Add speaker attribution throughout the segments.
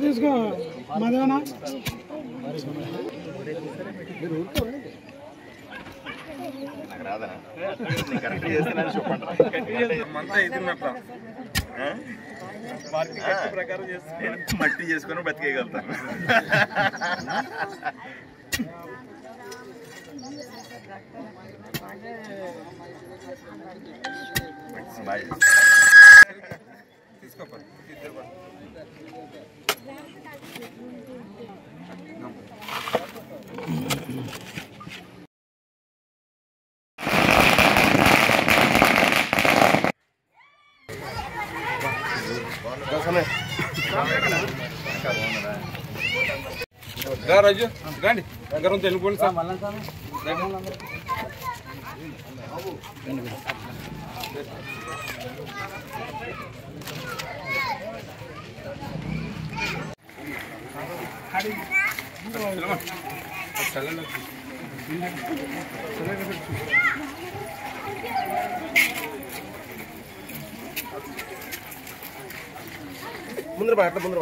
Speaker 1: తీసుకో మాదేవనా
Speaker 2: మట్టి చేసుకుని బతికేయగలుగుతాను. తీసుకో రాజు రండి దగ్గర ఉంది వెళ్ళిపోండి సార్. ముందర అట్లా ముందర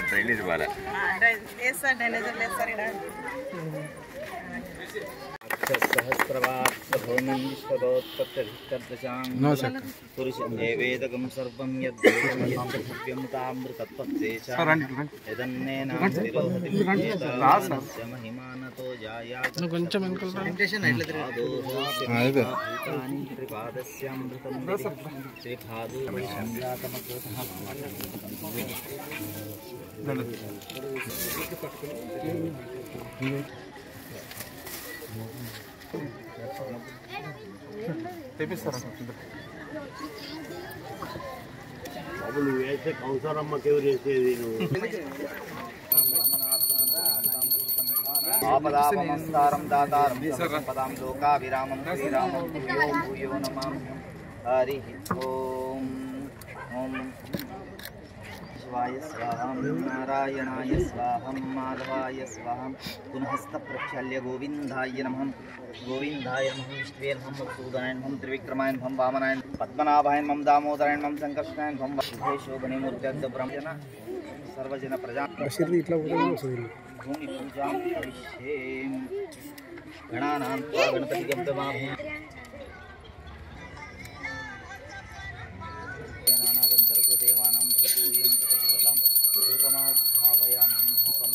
Speaker 2: డ్రైనేజ్ బాగా
Speaker 3: పురుషేవేదకం సర్వం యద్వేదమయం మహిమానతో
Speaker 2: తెప్పిస్తారా
Speaker 4: బాబు నువ్వు వేసే కౌసరమ్మకి ఎవరు వేసేది నువ్వు?
Speaker 3: ఆపదాపమస్తారం దాతారం పదాం లోకావిరామం శ్రీరామం భూయో భూయో నమామ్యహం. హరి ఓం. ఓం శివాయ స్వాహం నారాయణాయ స్వాహం మాధవాయ స్వాహం పునఃస్థ ప్రక్షాళ్య గోవిందాయ నమః. గోవిందాయ నమః విష్ణువే నమః మధుసూదనాయ నమః త్రివిక్రమాయ నమః వామనాయ పద్మనాభాయ నమః దామోదరాయ నమః సంకర్షణాయ నమః శోభనే మూర్త్యర్థ బ్రహ్మజన సర్వజన ప్రజా భూమి పూజాం కరిష్యే. గణానాం త్వా గణపతిగం దమామి గణానాగంతర్గో దేవానాం భూయం ప్రతిపదాం రూపమాధాపయామి భూపం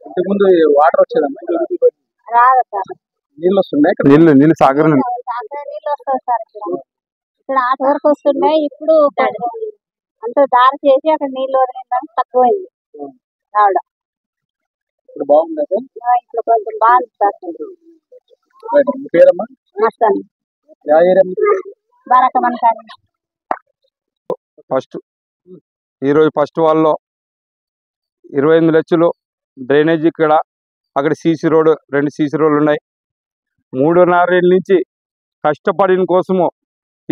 Speaker 1: ఇంతకుముందు వాటర్ వచ్చేదమ్మా
Speaker 5: రాదు సార్.
Speaker 1: నీళ్ళు వస్తున్నాయి ఇక్కడ.
Speaker 2: నీళ్ళు సాగర్ నీళ్ళు
Speaker 5: నీళ్ళు వస్తాయి సార్ ఇక్కడ ఆట వరకు వస్తున్నాయి. ఇప్పుడు అంత దారి చేసి అక్కడ నీళ్ళు వదిలిందని తక్కువైంది రావడం.
Speaker 1: ఇప్పుడు బాగుంది సార్.
Speaker 5: ఇప్పుడు కొంచెం బాగుంది సార్.
Speaker 1: మీ పేరమ్మా?
Speaker 5: నష్టాన్ని
Speaker 1: యా ఏరియా మీది?
Speaker 5: బారకమని కానీ
Speaker 2: ఈరోజు ఫస్ట్ వాళ్ళలో 28 లక్షలు డ్రైనేజ్ ఇక్కడ, అక్కడ సీసీ రోడ్, 2 సీసీ రోడ్లు ఉన్నాయి. 3.5 ఏళ్ళ నుంచి కష్టపడిన కోసము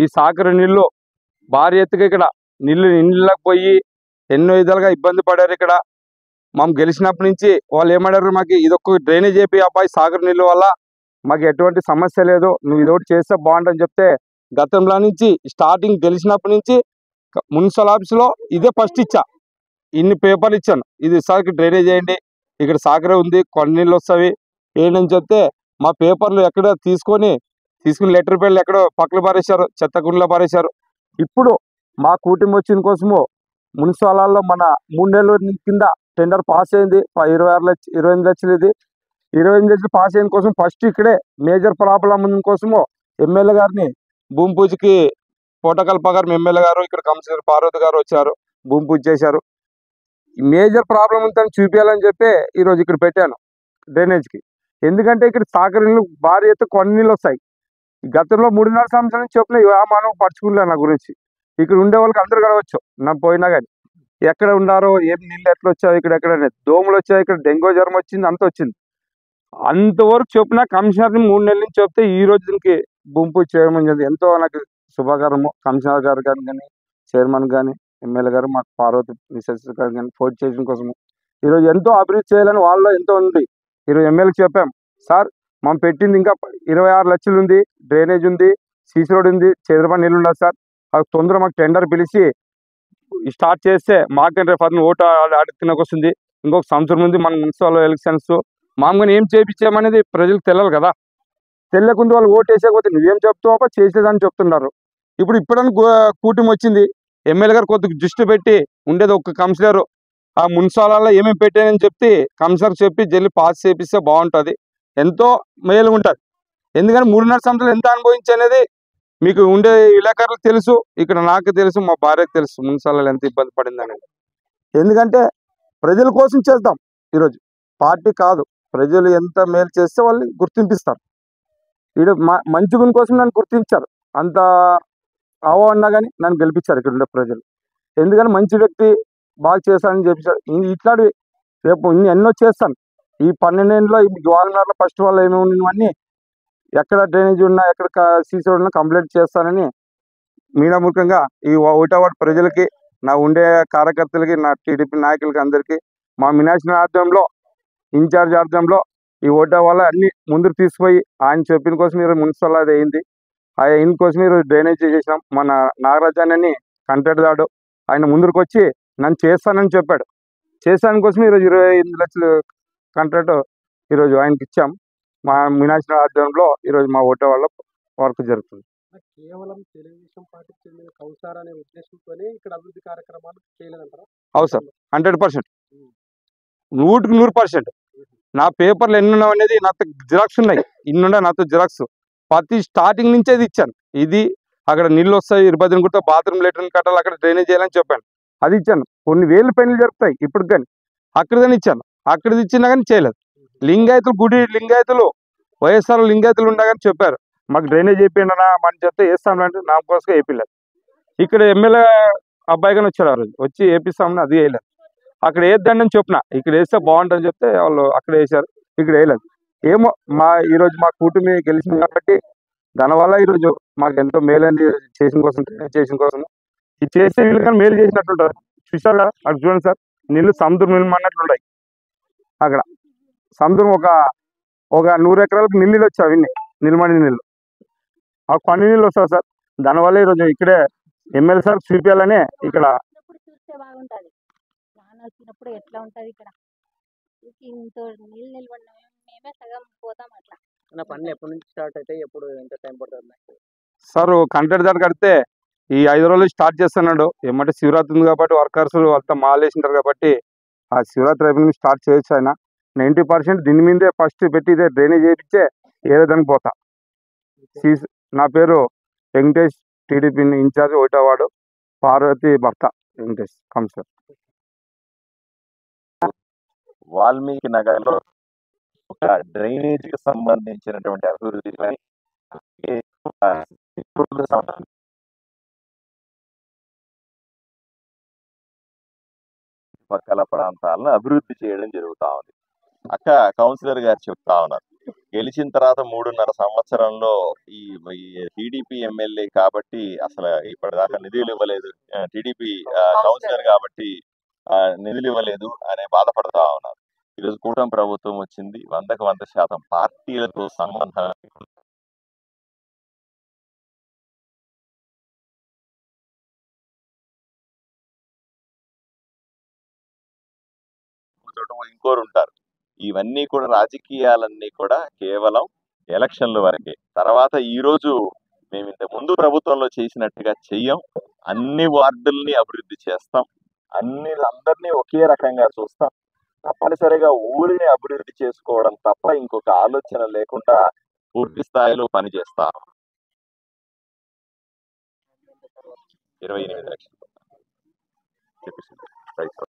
Speaker 2: ఈ సాగర్ నీళ్ళు భారీ ఎత్తుగా ఇక్కడ నీళ్ళకి పోయి ఎన్నో విధాలుగా ఇబ్బంది పడారు. ఇక్కడ మనం గెలిచినప్పటి నుంచి వాళ్ళు ఏమన్నారు, మాకు ఇదొక డ్రైనేజ్ అయిపోయి అబ్బాయి సాగర్ నీళ్ళు వల్ల మాకు ఎటువంటి సమస్య లేదు, నువ్వు ఇదొకటి చేస్తే బాగుంటుందని చెప్తే గతంలో నుంచి స్టార్టింగ్ గెలిచినప్పటి నుంచి మున్సిపల్ ఆఫీస్లో ఇదే ఫస్ట్ ఇచ్చా. ఇన్ని పేపర్లు ఇచ్చాను, ఇది సార్కి డ్రైనేజ్ చేయండి, ఇక్కడ సాగర్ ఉంది, కొన్ని నీళ్ళు వస్తాయి ఏంటని చెప్తే మా పేపర్లు ఎక్కడ తీసుకుని లెటర్ పేర్లు ఎక్కడో పక్కన పారేశారు, చెత్తకుండలో పారేశారు. ఇప్పుడు మా కూటమి వచ్చిన కోసము మున్సిపాలలో మన 3 నెలల కింద టెండర్ పాస్ అయింది. 28 లక్షలు ఇది 28 లక్షలు పాస్ అయిన కోసం ఫస్ట్ ఇక్కడే మేజర్ ప్రాబ్లం కోసము ఎమ్మెల్యే గారిని భూమి పూజకి కోటకల్ప గారు ఎమ్మెల్యే గారు, ఇక్కడ కమిషనర్ పార్వతి గారు వచ్చారు, భూమి పూజ చేశారు. మేజర్ ప్రాబ్లం ఉందని చూపించాలని చెప్పి ఈరోజు ఇక్కడ పెట్టాను డ్రైనేజ్కి. ఎందుకంటే ఇక్కడ సాగర్ నీళ్ళు భారీ ఎత్తు కొన్ని నీళ్ళు వస్తాయి. గతంలో 3.5 సంవత్సరాల నుంచి చెప్పిన మనం పరుచుకున్నా నా గురించి. ఇక్కడ ఉండే వాళ్ళకి అందరూ గడవచ్చు నా పోయినా కానీ ఎక్కడ ఉన్నారో ఏం నీళ్ళు ఎట్లా వచ్చావు, ఇక్కడ ఎక్కడ దోమలు వచ్చాయి, ఇక్కడ డెంగ్యూ జ్వరం వచ్చింది, అంత వచ్చింది. అంతవరకు చెప్పిన కమిషనర్ని 3 నెలల నుంచి చెప్తే ఈ రోజు దీనికి భూమి పూజ చేయమని చెప్పి ఎంతో నాకు శుభకరము. కమిషనర్ గారు కానీ చైర్మన్ కానీ ఎమ్మెల్యే గారు మాకు పార్వతి మిసెస్ గారు కానీ ఫోన్ చేయడం కోసము ఈరోజు ఎంతో అభివృద్ధి చేయాలని వాళ్ళలో ఎంతో ఉంది. ఈరోజు ఎమ్మెల్యేకి చెప్పాం, సార్ మనం పెట్టింది ఇంకా 26 లక్షలు ఉంది, డ్రైనేజ్ ఉంది, సీసీ రోడ్ ఉంది, చంద్రబాబు నీళ్ళు ఉండదు సార్, అది తొందరగా మాకు టెండర్ పిలిచి స్టార్ట్ చేస్తే మాకంటే రేపు ఓటు అడుగుతున్నకు వస్తుంది. ఇంకొక సంవత్సరం ఉంది మన మున్సిపల్ ఎలక్షన్స్, మామూలుగా ఏం చేయించామనేది ప్రజలకు తెలియాలి కదా. తెలియకుండా వాళ్ళు ఓటు వేసేకపోతే నువ్వేం చెప్తావో చేసేదని చెప్తున్నారు. ఇప్పుడని కూటమి వచ్చింది, ఎమ్మెల్యే గారు కొద్దిగా దృష్టి పెట్టి ఉండేది ఒక కమిషనర్ ఆ మున్సిపాలలో ఏమేమి పెట్టానని చెప్తే కమిషనర్ చెప్పి జల్లి పాస్ చేపిస్తే బాగుంటుంది, ఎంతో మేలు ఉంటుంది. ఎందుకంటే 3.5 సంవత్సరాలు ఎంత అనుభవించి అనేది మీకు ఉండే విలేకరులకు తెలుసు, ఇక్కడ నాకు తెలుసు, మా భార్యకు తెలుసు మున్సిపాలలో ఎంత ఇబ్బంది పడింది అనేది. ఎందుకంటే ప్రజల కోసం చేద్దాం ఈరోజు, పార్టీ కాదు. ప్రజలు ఎంత మేలు చేస్తే వాళ్ళు గుర్తింపిస్తారు. ఈడ మంచి గుణ కోసం నన్ను గుర్తించారు, అంత అవో అన్నా కానీ నన్ను గెలిపించారు ఇక్కడ ఉండే ప్రజలు. ఎందుకంటే మంచి వ్యక్తి బాగా చేస్తానని చెప్పారు. ఇట్లాంటివి రేపు ఎన్నో చేస్తాను. ఈ 12 ఏళ్ళలో ఈ గవర్నర్లో ఫస్ట్ వాళ్ళు ఏమేమి ఉన్నవన్నీ ఎక్కడ డ్రైనేజ్ ఉన్నా ఎక్కడ సీసీ రోడ్ ఉన్నా కంప్లీట్ చేస్తానని మీడియా మూలంగా ఈ ఒకటో వార్డు ప్రజలకి, నా ఉండే కార్యకర్తలకి, నా టీడీపీ నాయకులకి అందరికీ మా మీనాక్షి ఆధ్వర్యంలో ఇన్ఛార్జ్ ఆధ్వర్యంలో ఈ ఓటో వల్ల అన్ని ముందుకు తీసుకుపోయి ఆయన చెప్పిన కోసం ఈరోజు మున్సిపల్ అది అయింది. ఆయన కోసం ఈరోజు డ్రైనేజ్ చేసేసినాం. మన నాగరాజాన్ని కంటెడ్దాడు ఆయన ముందుకు వచ్చి నన్ను చేస్తానని చెప్పాడు. చేస్తాని కోసం ఈరోజు 28 లక్షలు కంట్రాక్ట్ ఈరోజు ఆయనకి ఇచ్చాం. మా మీనాక్షి ఆధ్వర్యంలో ఈరోజు మా ఓటో వాళ్ళ వర్క్ జరుగుతుంది.
Speaker 1: కేవలం తెలుగుదేశం పార్టీకి చెందిన కౌసార్ అనే ఉద్దేశంతోనే ఇక్కడ అభివృద్ధి కార్యక్రమాలు చేయలేదంటారా?
Speaker 2: అవును సార్, 100%, 100%. నా పేపర్లు ఎన్ని ఉన్నావు అనేది నాతో జిరాక్స్ ఉన్నాయి, ఇన్నుండే నాతో జిరాక్స్. ప్రతి స్టార్టింగ్ నుంచే ఇది ఇచ్చాను. ఇది అక్కడ నీళ్ళు వస్తాయి, 20 గుర్తా బాత్రూమ్ లెటర్ని కట్టాలి, అక్కడ డ్రైనేజ్ చేయాలని చెప్పాను, అది ఇచ్చాను. కొన్ని వేలు పనులు జరుగుతాయి ఇప్పుడు కానీ, అక్కడ కానీ ఇచ్చాను. అక్కడిది ఇచ్చినా కానీ చేయలేదు. లింగాయతులు గుడి లింగాయతులు వైఎస్ఆర్ లింగాయతులు ఉన్నా కానీ చెప్పారు మాకు డ్రైనేజ్ అయిపోయిందనా మనం చెప్తే వేస్తామంటే నా కోసం వేయలేదు. ఇక్కడ ఎమ్మెల్యే అబ్బాయి కానీ వచ్చాడు, ఆ రోజు వచ్చి వేపిస్తామని అది వేయలేదు. అక్కడ వేద్దండి అని చెప్పిన, ఇక్కడ వేస్తే బాగుంటుందని చెప్తే వాళ్ళు అక్కడ వేసారు, ఇక్కడ వేయలేదు. ఏమో ఈరోజు మా కూటమి గెలిచింది కాబట్టి దానివల్ల ఈరోజు మాకు ఎంతో మేలు చేసిన కోసం ఇది చేసే వీళ్ళు కానీ మేలు చేసినట్టుంటారు. చూసారు కదా అక్కడ చూడండి సార్, నీళ్ళు సముద్రం నిలమన్నట్లుంటాయి. అక్కడ సముద్రం ఒక 100 ఎకరాలకు నీళ్ళు వచ్చాయి, అవన్నీ నిలమడి నీళ్ళు, ఆ కొన్ని నీళ్ళు వస్తాయి సార్. దానివల్ల ఈరోజు ఇక్కడే ఎమ్మెల్యే సార్ చూపించాలనే ఇక్కడ
Speaker 5: చూస్తే బాగుంటది. నాన్న వచ్చినప్పుడు ఎట్లా ఉంటది ఇక్కడ ఇంత నీళ్ళు నిలబడిన మేమే సగం పోతాం అట్లా.
Speaker 1: పనులు ఎప్పటి నుంచి స్టార్ట్ అయితే ఎప్పుడు ఎంత టైం పడుతుంది
Speaker 2: సార్? కంట్రాక్ట్ దాకా కడితే ఈ 5 రోజులు స్టార్ట్ చేస్తున్నాడు. ఏమంటే శివరాత్రి ఉంది కాబట్టి వర్కర్స్ అంతా మాలేసింటారు కాబట్టి ఆ శివరాత్రి అయిపోయి స్టార్ట్ చేయొచ్చు. ఆయన 90% దీని మీదే ఫస్ట్ పెట్టి ఇదే డ్రైనేజ్ చేయించే ఏదైనా పోతా. నా పేరు వెంకటేష్, టీడీపీ ఇన్ఛార్జ్ 1వ వార్డు, పార్వతి భర్త వెంకటేష్ కౌన్సిలర్.
Speaker 6: వాల్మీకి నగర్లో ఒక డ్రైనేజీకి సంబంధించినటువంటి అభివృద్ధి పని పక్కల ప్రాంతాలను అభివృద్ధి చేయడం జరుగుతా ఉంది. అక్క కౌన్సిలర్ గారు చెప్తా ఉన్నారు, గెలిచిన తర్వాత 3.5 సంవత్సరంలో ఈ టీడీపీ ఎమ్మెల్యే కాబట్టి అసలు ఇప్పటిదాకా నిధులు ఇవ్వలేదు, టీడీపీ కౌన్సిలర్ కాబట్టి నిధులు ఇవ్వలేదు అనే బాధపడతా ఉన్నారు. ఈరోజు కూటమి ప్రభుత్వం వచ్చింది, 100కు 100% పార్టీలతో సంబంధం ఇంకోరు ఉంటారు. ఇవన్నీ కూడా రాజకీయాలన్నీ కూడా కేవలం ఎలక్షన్ల వరకే. తర్వాత ఈ రోజు మేము ఇంత ముందు ప్రభుత్వంలో చేసినట్టుగా చెయ్యం, అన్ని వార్డుల్ని అభివృద్ధి చేస్తాం, అందరినీ ఒకే రకంగా చూస్తాం. తప్పనిసరిగా ఊరిని అభివృద్ధి చేసుకోవడం తప్ప ఇంకొక ఆలోచన లేకుండా పూర్తి స్థాయిలో పనిచేస్తాం. 28 లక్షలు చెప్పేసి